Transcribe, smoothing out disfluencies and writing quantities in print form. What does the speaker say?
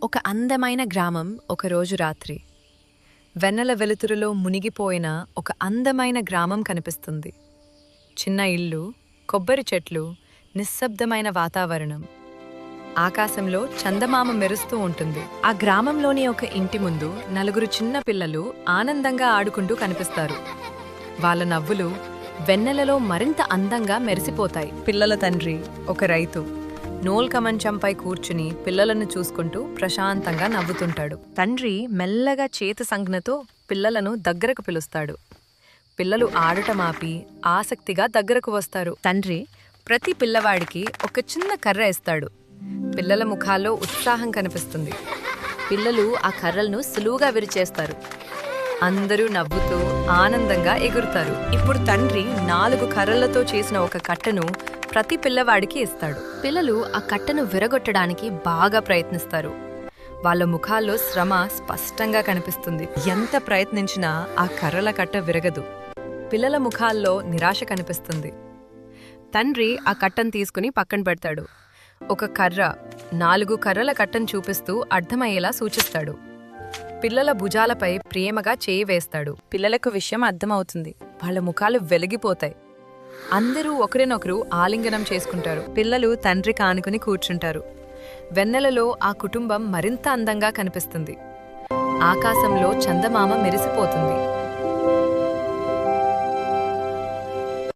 ఒక అందమైన గ్రామం ఒకరోజు రాత్రి వెన్నెల వెలుతురులో మునిగిపోయిన ఒక అందమైన గ్రామం కనిపిస్తుంది. చిన్న ఇల్లు, కొబ్బరి చెట్లు, నిశ్శబ్దమైన వాతావరణం. ఆకాశంలో చందమామ మెరుస్తూ ఉంటుంది. ఆ గ్రామంలోని ఒక ఇంటి ముందు నలుగురు చిన్న పిల్లలు ఆనందంగా ఆడుకుంటూ కనిపిస్తారు. వాళ్ళ నవ్వులు వెన్నెలలో మరింత అందంగా మెరిసిపోతాయి. పిల్లల తండ్రి, ఒక రైతు, నోల్కమంచంపై కూర్చుని పిల్లలను చూసుకుంటూ ప్రశాంతంగా నవ్వుతుంటాడు. తండ్రి మెల్లగా చేతి సంజ్ఞతో పిల్లలను దగ్గరకు పిలుస్తాడు. పిల్లలు ఆడటమాపి ఆసక్తిగా దగ్గరకు వస్తారు. తండ్రి ప్రతి పిల్లవాడికి ఒక చిన్న కర్ర ఇస్తాడు. పిల్లల ముఖాల్లో ఉత్సాహం కనిపిస్తుంది. పిల్లలు ఆ కర్రలను సులువుగా విరిచేస్తారు. అందరూ నవ్వుతూ ఆనందంగా ఎగురుతారు. ఇప్పుడు తండ్రి 4 కర్రలతో చేసిన ఒక కట్టను ప్రతి పిల్లవాడికి ఇస్తాడు. పిల్లలు ఆ కట్టను విరగొట్టడానికి బాగా ప్రయత్నిస్తారు. వాళ్ళ ముఖాల్లో శ్రమ స్పష్టంగా కనిపిస్తుంది. ఎంత ప్రయత్నించినా ఆ కర్రల కట్ట విరగదు. పిల్లల ముఖాల్లో నిరాశ కనిపిస్తుంది. తండ్రి ఆ కట్టను తీసుకుని పక్కన పెడతాడు. ఒక కర్ర 4 కర్రల కట్టను చూపిస్తూ అర్థమయ్యేలా సూచిస్తాడు. పిల్లల భుజాలపై ప్రేమగా చేయి వేస్తాడు. పిల్లలకు విషయం అర్థమవుతుంది. వాళ్ళ ముఖాలు వెలిగిపోతాయి. అందరూ ఒకరినొకరు ఆలింగనం చేసుకుంటారు. పిల్లలు తండ్రి కానుకుని కూర్చుంటారు. వెన్నెలలో ఆ కుటుంబం మరింత అందంగా కనిపిస్తుంది. ఆకాశంలో చందమామ మెరిసిపోతుంది.